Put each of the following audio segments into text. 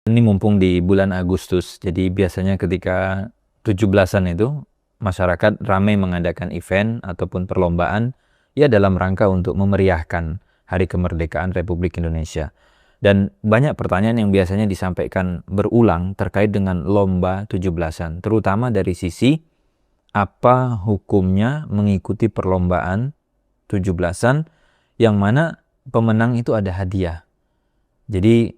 Ini mumpung di bulan Agustus, jadi biasanya ketika 17-an itu masyarakat ramai mengadakan event ataupun perlombaan ya dalam rangka untuk memeriahkan Hari Kemerdekaan Republik Indonesia. Dan banyak pertanyaan yang biasanya disampaikan berulang terkait dengan lomba 17-an, terutama dari sisi apa hukumnya mengikuti perlombaan 17-an yang mana pemenang itu ada hadiah. Jadi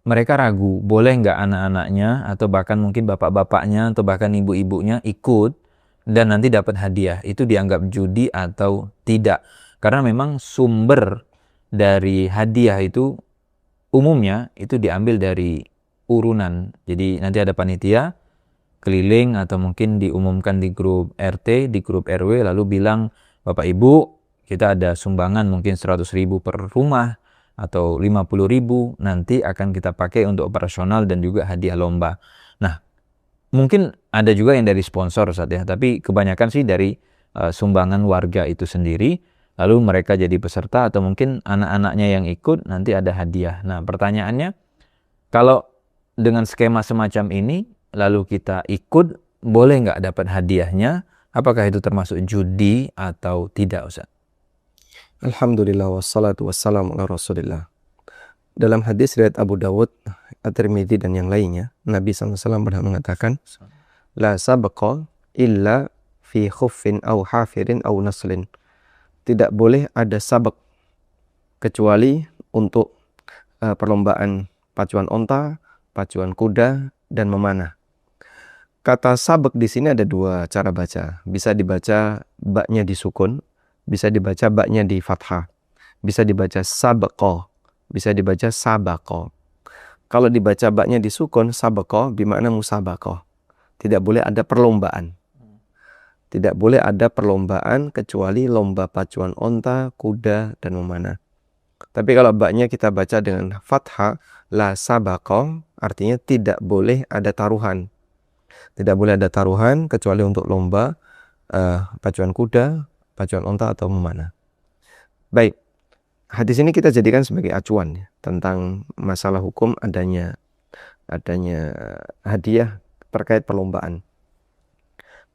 mereka ragu, boleh nggak anak-anaknya atau bahkan mungkin bapak-bapaknya atau bahkan ibu-ibunya ikut dan nanti dapat hadiah. Itu dianggap judi atau tidak. Karena memang sumber dari hadiah itu umumnya itu diambil dari urunan. Jadi nanti ada panitia keliling atau mungkin diumumkan di grup RT, di grup RW, lalu bilang, Bapak Ibu, kita ada sumbangan mungkin 100.000 per rumah atau 50.000, nanti akan kita pakai untuk operasional dan juga hadiah lomba. Nah, mungkin ada juga yang dari sponsor Ustaz ya, tapi kebanyakan sih dari sumbangan warga itu sendiri, lalu mereka jadi peserta atau mungkin anak-anaknya yang ikut nanti ada hadiah. Nah, pertanyaannya, kalau dengan skema semacam ini, lalu kita ikut, boleh nggak dapat hadiahnya? Apakah itu termasuk judi atau tidak, Ustaz? Alhamdulillah wassalatu wassalamu ala Rasulillah. Dalam hadis riwayat Abu Dawud, At-Tirmidzi dan yang lainnya, Nabi SAW pernah mengatakan, La sabaqa illa fi khuffin au hafirin au naslin. Tidak boleh ada sabak kecuali untuk perlombaan pacuan onta, pacuan kuda, dan memanah. Kata sabak di sini ada dua cara baca. Bisa dibaca baknya disukun, bisa dibaca baknya di fathah, bisa dibaca sabaqo, bisa dibaca sabaqo. Kalau dibaca baknya disukun, sabaqo bermakna musabaqo. Tidak boleh ada perlombaan. Tidak boleh ada perlombaan kecuali lomba pacuan onta, kuda, dan memanah. Tapi kalau baknya kita baca dengan fathah, la sabaqo, artinya tidak boleh ada taruhan. Tidak boleh ada taruhan kecuali untuk lomba pacuan kuda, pacuan onta atau memanah. Baik, hadis ini kita jadikan sebagai acuan ya, tentang masalah hukum adanya hadiah terkait perlombaan.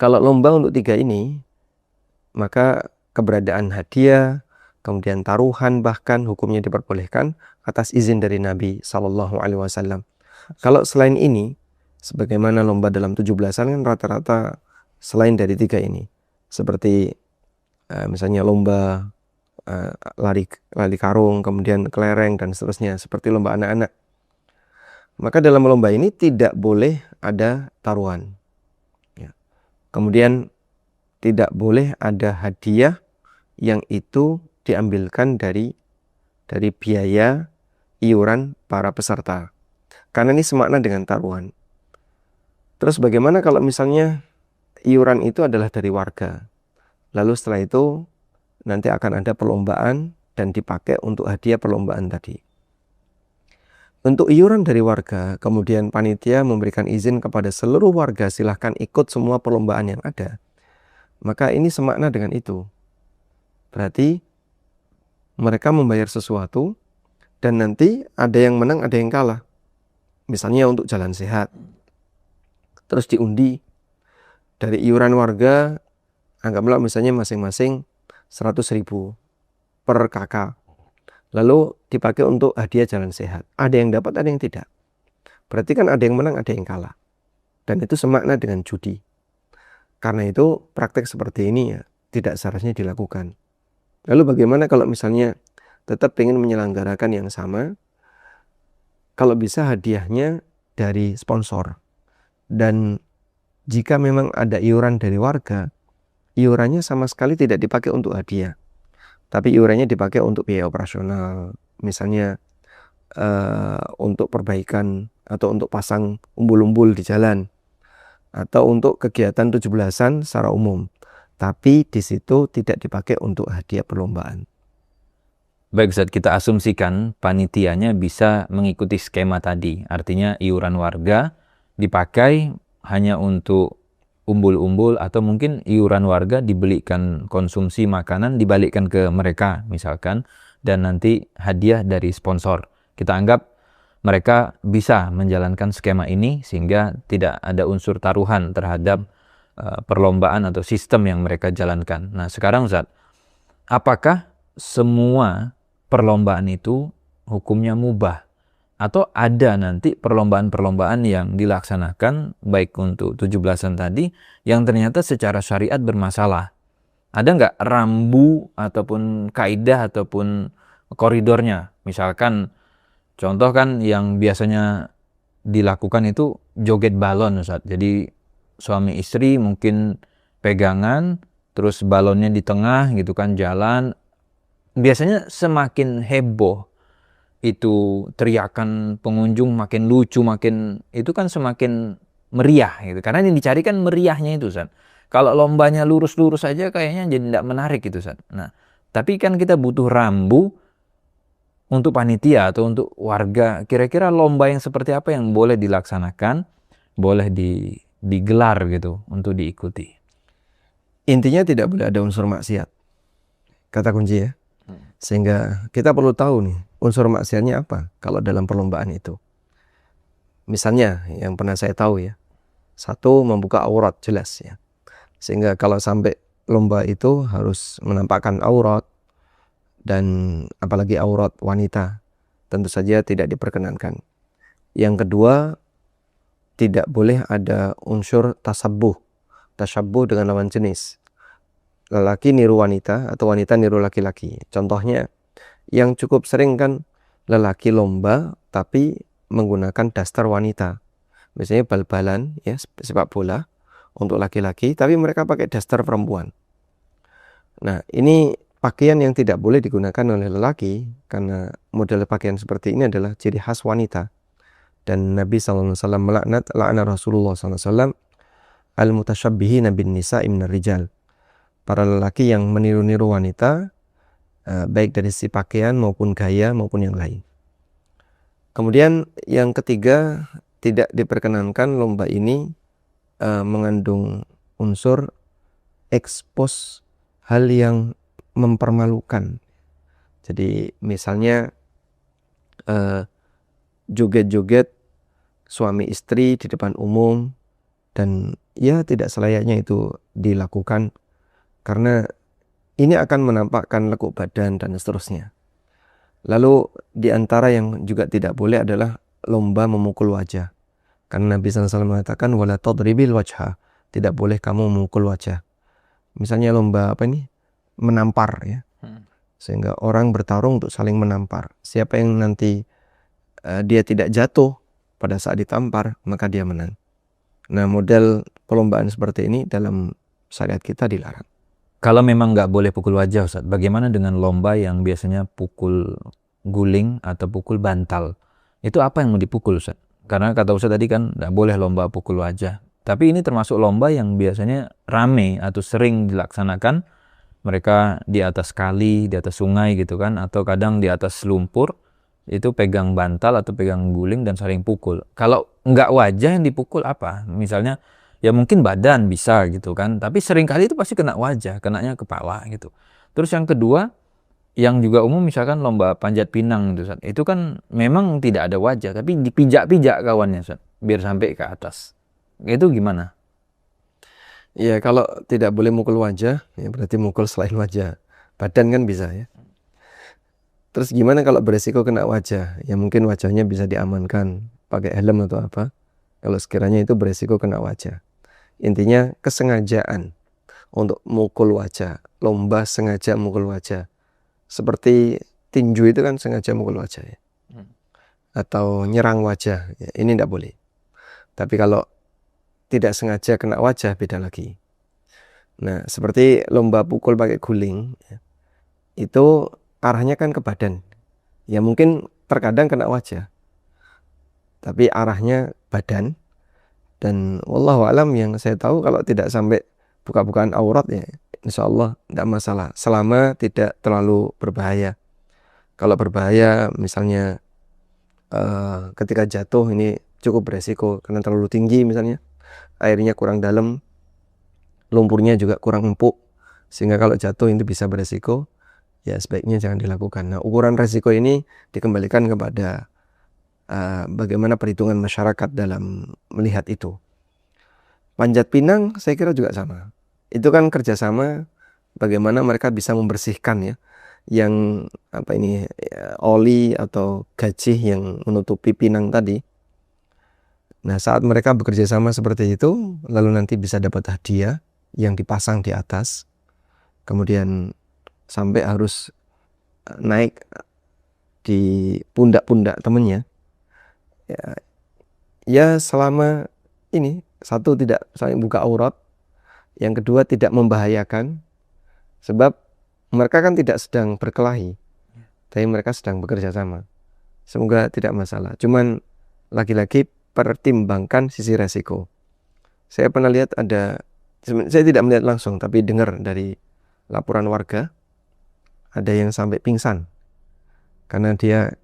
Kalau lomba untuk 3 ini, maka keberadaan hadiah, kemudian taruhan bahkan hukumnya diperbolehkan atas izin dari Nabi SAW. Kalau selain ini, sebagaimana lomba dalam 17-an kan rata-rata selain dari 3 ini, seperti misalnya lomba lari karung, kemudian kelereng dan seterusnya, seperti lomba anak-anak. Maka dalam lomba ini tidak boleh ada taruhan. Ya. Kemudian tidak boleh ada hadiah yang itu diambilkan dari biaya iuran para peserta. Karena ini semakna dengan taruhan. Terus bagaimana kalau misalnya iuran itu adalah dari warga? Lalu setelah itu nanti akan ada perlombaan dan dipakai untuk hadiah perlombaan tadi. Untuk iuran dari warga, kemudian panitia memberikan izin kepada seluruh warga silahkan ikut semua perlombaan yang ada. Maka ini semakna dengan itu. Berarti mereka membayar sesuatu dan nanti ada yang menang, ada yang kalah. Misalnya untuk jalan sehat. Terus diundi dari iuran warga, anggaplah misalnya masing-masing 100.000 per kakak. Lalu dipakai untuk hadiah jalan sehat. Ada yang dapat, ada yang tidak. Berarti kan ada yang menang, ada yang kalah. Dan itu semakna dengan judi. Karena itu praktek seperti ini ya tidak seharusnya dilakukan. Lalu bagaimana kalau misalnya tetap ingin menyelenggarakan yang sama? Kalau bisa hadiahnya dari sponsor. Dan jika memang ada iuran dari warga, iurannya sama sekali tidak dipakai untuk hadiah. Tapi iurannya dipakai untuk biaya operasional. Misalnya untuk perbaikan atau untuk pasang umbul-umbul di jalan. Atau untuk kegiatan 17-an secara umum. Tapi di situ tidak dipakai untuk hadiah perlombaan. Baik Ustaz, kita asumsikan panitianya bisa mengikuti skema tadi. Artinya iuran warga dipakai hanya untuk umbul-umbul atau mungkin iuran warga dibelikan konsumsi makanan dibalikkan ke mereka misalkan dan nanti hadiah dari sponsor. Kita anggap mereka bisa menjalankan skema ini sehingga tidak ada unsur taruhan terhadap perlombaan atau sistem yang mereka jalankan. Nah, sekarang Ustaz, apakah semua perlombaan itu hukumnya mubah? Atau ada nanti perlombaan-perlombaan yang dilaksanakan baik untuk 17-an tadi yang ternyata secara syariat bermasalah? Ada nggak rambu ataupun kaidah ataupun koridornya? Misalkan contoh kan yang biasanya dilakukan itu joget balon Ustaz. Jadi suami istri mungkin pegangan, terus balonnya di tengah gitu kan jalan. Biasanya semakin heboh itu teriakan pengunjung makin lucu, makin itu kan semakin meriah gitu. Karena yang dicari kan meriahnya itu, Ustaz. Kalau lombanya lurus-lurus aja kayaknya jadi tidak menarik gitu, Ustaz. Nah, tapi kan kita butuh rambu untuk panitia atau untuk warga. Kira-kira lomba yang seperti apa yang boleh dilaksanakan, boleh digelar gitu untuk diikuti. Intinya tidak boleh ada unsur maksiat. Kata kunci ya. Sehingga kita perlu tahu nih, unsur maksiatnya apa kalau dalam perlombaan itu. Misalnya, yang pernah saya tahu ya, satu, membuka aurat jelas ya. Sehingga kalau sampai lomba itu harus menampakkan aurat, dan apalagi aurat wanita, tentu saja tidak diperkenankan. Yang kedua, tidak boleh ada unsur tasabbuh dengan lawan jenis. Lelaki niru wanita atau wanita niru laki-laki. Contohnya, yang cukup sering kan lelaki lomba tapi menggunakan daster wanita. Misalnya bal-balan ya, sepak bola untuk laki-laki tapi mereka pakai daster perempuan. Nah, ini pakaian yang tidak boleh digunakan oleh lelaki karena model pakaian seperti ini adalah ciri khas wanita. Dan Nabi SAW melaknat, la'ana Rasulullah SAW al-mutasyabbihin bin nisa'i minar rijal. Para lelaki yang meniru-niru wanita, baik dari sisi pakaian maupun gaya maupun yang lain. Kemudian yang ketiga, tidak diperkenankan lomba ini mengandung unsur ekspos hal yang mempermalukan. Jadi misalnya joget-joget suami istri di depan umum, dan ya tidak selayaknya itu dilakukan karena ini akan menampakkan lekuk badan dan seterusnya. Lalu di antara yang juga tidak boleh adalah lomba memukul wajah. Karena Nabi SAW mengatakan wala tadribil wajha, tidak boleh kamu memukul wajah. Misalnya lomba apa ini? Menampar ya. Sehingga orang bertarung untuk saling menampar. Siapa yang nanti dia tidak jatuh pada saat ditampar, maka dia menang. Nah, model perlombaan seperti ini dalam syariat kita dilarang. Kalau memang nggak boleh pukul wajah, Ustaz, bagaimana dengan lomba yang biasanya pukul guling atau pukul bantal? Itu apa yang mau dipukul, Ustaz? Karena kata Ustaz tadi kan nggak boleh lomba pukul wajah. Tapi ini termasuk lomba yang biasanya rame atau sering dilaksanakan. Mereka di atas kali, di atas sungai gitu kan, atau kadang di atas lumpur, itu pegang bantal atau pegang guling dan saling pukul. Kalau nggak wajah yang dipukul apa? Misalnya, ya mungkin badan bisa gitu kan, tapi seringkali itu pasti kena wajah, kenanya kepala gitu. Terus yang kedua, yang juga umum misalkan lomba panjat pinang gitu, Ustaz. Itu kan memang tidak ada wajah, tapi dipijak-pijak kawannya, Ustaz, biar sampai ke atas. Itu gimana? Ya, kalau tidak boleh mukul wajah, ya berarti mukul selain wajah. Badan kan bisa ya. Terus gimana kalau beresiko kena wajah? Ya mungkin wajahnya bisa diamankan pakai helm atau apa. Kalau sekiranya itu beresiko kena wajah. Intinya kesengajaan untuk mukul wajah. Lomba sengaja mukul wajah. Seperti tinju itu kan sengaja mukul wajah ya. Atau nyerang wajah. Ya, ini tidak boleh. Tapi kalau tidak sengaja kena wajah, beda lagi. Nah, seperti lomba pukul pakai guling, ya, itu arahnya kan ke badan. Ya mungkin terkadang kena wajah, tapi arahnya badan. Dan wallahu alam, yang saya tahu kalau tidak sampai buka-bukaan aurat ya insya Allah tidak masalah, selama tidak terlalu berbahaya. Kalau berbahaya misalnya ketika jatuh ini cukup beresiko karena terlalu tinggi, misalnya airnya kurang dalam, lumpurnya juga kurang empuk, sehingga kalau jatuh itu bisa beresiko, ya sebaiknya jangan dilakukan. Nah, ukuran resiko ini dikembalikan kepada bagaimana perhitungan masyarakat dalam melihat itu. Panjat Pinang saya kira juga sama. Itu kan kerjasama bagaimana mereka bisa membersihkan ya, yang oli atau gajih yang menutupi pinang tadi. Nah, saat mereka bekerja sama seperti itu, lalu nanti bisa dapat hadiah yang dipasang di atas, kemudian sampai harus naik di pundak-pundak temannya. Ya selama ini, satu tidak saling buka aurat, yang kedua tidak membahayakan, sebab mereka kan tidak sedang berkelahi, tapi mereka sedang bekerja sama. Semoga tidak masalah. Cuman lagi-lagi pertimbangkan sisi resiko. Saya pernah lihat saya tidak melihat langsung, tapi dengar dari laporan warga, ada yang sampai pingsan karena dia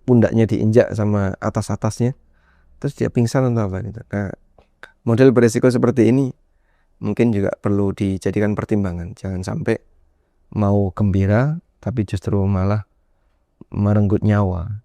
pundaknya diinjak sama atas-atasnya, terus dia pingsan atau apa gitu. Nah, model beresiko seperti ini mungkin juga perlu dijadikan pertimbangan. Jangan sampai mau gembira tapi justru malah merenggut nyawa.